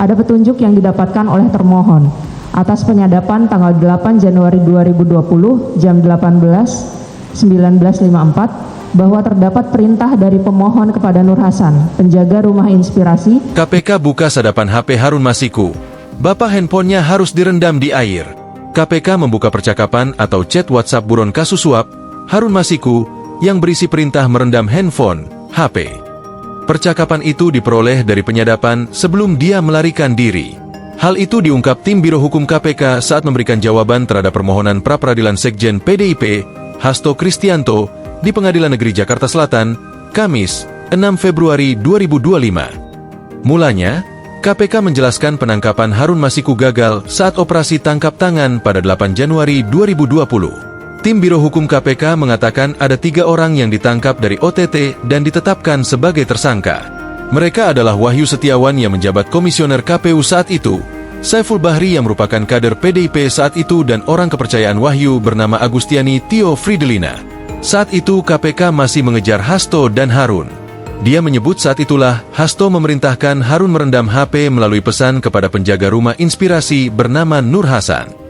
Ada petunjuk yang didapatkan oleh termohon atas penyadapan tanggal 8 Januari 2020 jam 18.1954 bahwa terdapat perintah dari pemohon kepada Nur Hasan, penjaga Rumah Inspirasi. KPK buka sadapan HP Harun Masiku. Bapak handphonenya harus direndam di air. KPK membuka percakapan atau chat WhatsApp buron kasus suap Harun Masiku yang berisi perintah merendam handphone, HP. Percakapan itu diperoleh dari penyadapan sebelum dia melarikan diri. Hal itu diungkap tim Biro Hukum KPK saat memberikan jawaban terhadap permohonan pra-peradilan Sekjen PDIP, Hasto Kristianto, di Pengadilan Negeri Jakarta Selatan, Kamis, 6 Februari 2025. Mulanya, KPK menjelaskan penangkapan Harun Masiku gagal saat operasi tangkap tangan pada 8 Januari 2020. Tim Biro Hukum KPK mengatakan ada 3 orang yang ditangkap dari OTT dan ditetapkan sebagai tersangka. Mereka adalah Wahyu Setiawan yang menjabat komisioner KPU saat itu, Saiful Bahri yang merupakan kader PDIP saat itu dan orang kepercayaan Wahyu bernama Agustiani Tio Fridelina. Saat itu KPK masih mengejar Hasto dan Harun. Dia menyebut saat itulah Hasto memerintahkan Harun merendam HP melalui pesan kepada penjaga Rumah Inspirasi bernama Nur Hasan.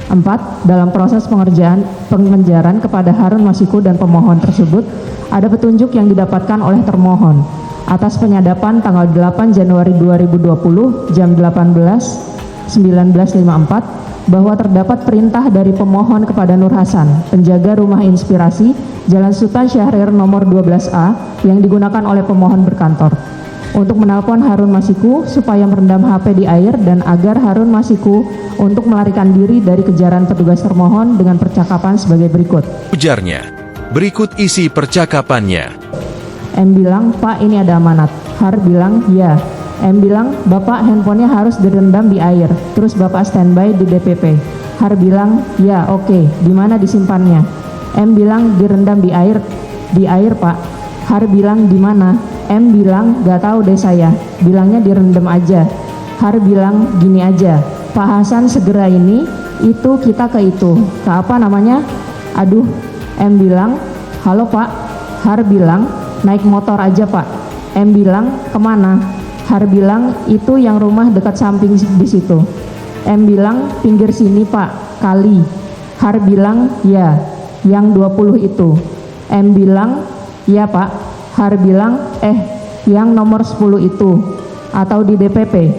4. Dalam proses pengejaran kepada Harun Masiku dan pemohon tersebut, ada petunjuk yang didapatkan oleh termohon atas penyadapan tanggal 8 Januari 2020 jam 18.1954 bahwa terdapat perintah dari pemohon kepada Nur Hasan, penjaga Rumah Inspirasi, Jalan Sultan Syahrir nomor 12A yang digunakan oleh pemohon berkantor, untuk menelpon Harun Masiku supaya merendam HP di air dan agar Harun Masiku untuk melarikan diri dari kejaran petugas termohon dengan percakapan sebagai berikut. Ujarnya, berikut isi percakapannya. M bilang, Pak ini ada amanat. Har bilang, ya. M bilang, Bapak handphonenya harus direndam di air. Terus Bapak standby di DPP. Har bilang, ya oke. Di mana disimpannya? M bilang, direndam di air Pak. Har bilang, di mana? M bilang, gak tahu deh saya. Bilangnya direndam aja. Har bilang, gini aja. Pak Hasan segera ini, itu kita ke itu. Ke apa namanya? Aduh. M bilang, halo Pak. Har bilang, naik motor aja Pak. M bilang, kemana? Har bilang, itu yang rumah dekat samping di situ. M bilang, pinggir sini Pak, kali. Har bilang, ya, yang 20 itu. M bilang, ya Pak. Har bilang, yang nomor 10 itu, atau di DPP.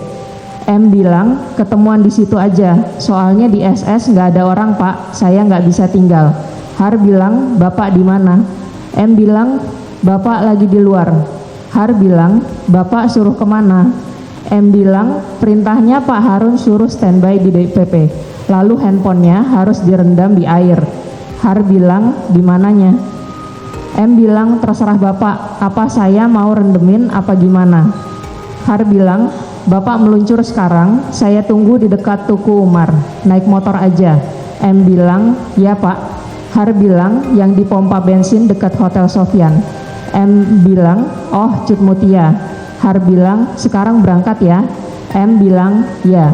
M bilang, ketemuan di situ aja, soalnya di SS nggak ada orang Pak, saya nggak bisa tinggal. Har bilang, Bapak di mana? M bilang, Bapak lagi di luar. Har bilang, Bapak suruh kemana? M bilang, perintahnya Pak Harun suruh standby di DPP. Lalu handphonenya harus direndam di air. Har bilang, di mananya? M bilang, terserah Bapak, apa saya mau rendemin apa gimana? Har bilang, Bapak meluncur sekarang, saya tunggu di dekat Tuku Umar, naik motor aja. M bilang, ya Pak. Har bilang, yang di pompa bensin dekat Hotel Sofyan. M bilang, oh Cut Mutia. Har bilang, sekarang berangkat ya. M bilang, ya.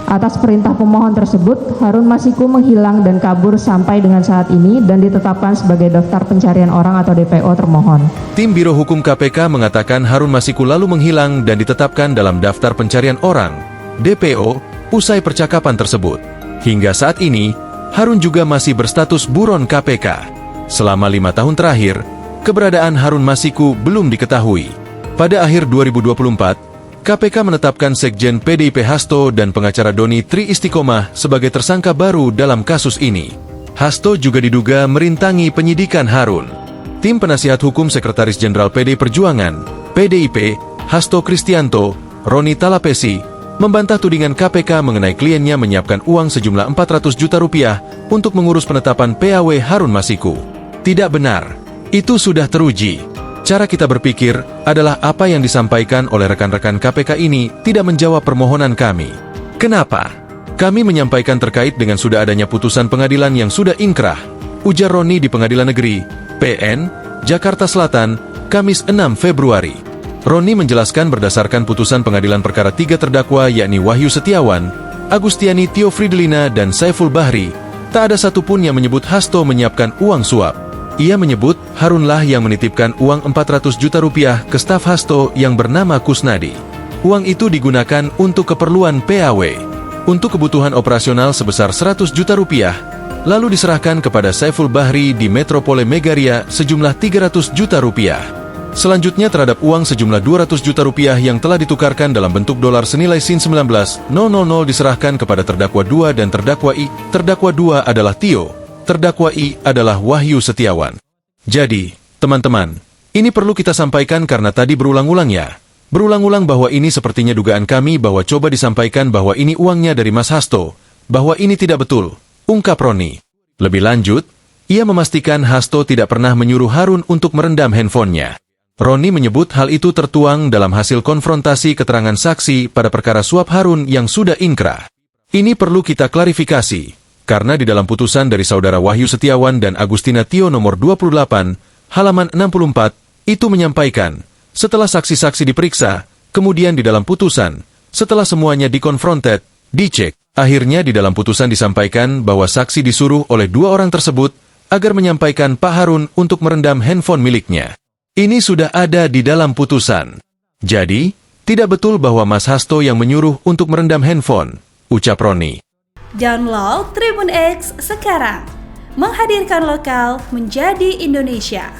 Atas perintah pemohon tersebut, Harun Masiku menghilang dan kabur sampai dengan saat ini dan ditetapkan sebagai daftar pencarian orang atau DPO termohon. Tim Biro Hukum KPK mengatakan Harun Masiku lalu menghilang dan ditetapkan dalam daftar pencarian orang, DPO, usai percakapan tersebut. Hingga saat ini, Harun juga masih berstatus buron KPK. Selama 5 tahun terakhir, keberadaan Harun Masiku belum diketahui. Pada akhir 2024, KPK menetapkan Sekjen PDIP Hasto dan pengacara Doni Tri Istiqomah sebagai tersangka baru dalam kasus ini. Hasto juga diduga merintangi penyidikan Harun. Tim penasihat hukum Sekretaris Jenderal PD Perjuangan, PDIP, Hasto Kristianto, Roni Talapesi, membantah tudingan KPK mengenai kliennya menyiapkan uang sejumlah 400 juta rupiah untuk mengurus penetapan PAW Harun Masiku. Tidak benar. Itu sudah teruji. Cara kita berpikir adalah apa yang disampaikan oleh rekan-rekan KPK ini tidak menjawab permohonan kami. Kenapa? Kami menyampaikan terkait dengan sudah adanya putusan pengadilan yang sudah inkrah, ujar Roni di Pengadilan Negeri, PN, Jakarta Selatan, Kamis 6 Februari. Roni menjelaskan berdasarkan putusan pengadilan perkara 3 terdakwa yakni Wahyu Setiawan, Agustiani Tio Fridelina, dan Saiful Bahri, tak ada satupun yang menyebut Hasto menyiapkan uang suap. Ia menyebut Harunlah yang menitipkan uang 400 juta rupiah ke staf Hasto yang bernama Kusnadi. Uang itu digunakan untuk keperluan PAW, untuk kebutuhan operasional sebesar 100 juta rupiah, lalu diserahkan kepada Saiful Bahri di Metropole Megaria sejumlah 300 juta rupiah. Selanjutnya terhadap uang sejumlah 200 juta rupiah yang telah ditukarkan dalam bentuk dolar senilai Sin 19.000 diserahkan kepada terdakwa 2 dan terdakwa I. Terdakwa 2 adalah Tio, terdakwa I adalah Wahyu Setiawan. Jadi, teman-teman, ini perlu kita sampaikan karena tadi berulang-ulang bahwa ini sepertinya dugaan kami bahwa coba disampaikan bahwa ini uangnya dari Mas Hasto, bahwa ini tidak betul, ungkap Roni. Lebih lanjut, ia memastikan Hasto tidak pernah menyuruh Harun untuk merendam handphonenya. Roni menyebut hal itu tertuang dalam hasil konfrontasi keterangan saksi pada perkara suap Harun yang sudah ingkrah. Ini perlu kita klarifikasi, karena di dalam putusan dari saudara Wahyu Setiawan dan Agustina Tio nomor 28, halaman 64, itu menyampaikan, setelah saksi-saksi diperiksa, kemudian di dalam putusan, setelah semuanya dikonfronted, dicek, akhirnya di dalam putusan disampaikan bahwa saksi disuruh oleh 2 orang tersebut agar menyampaikan Pak Harun untuk merendam handphone miliknya. Ini sudah ada di dalam putusan. Jadi, tidak betul bahwa Mas Hasto yang menyuruh untuk merendam handphone, ucap Roni. Download Tribun X sekarang. Menghadirkan lokal menjadi Indonesia.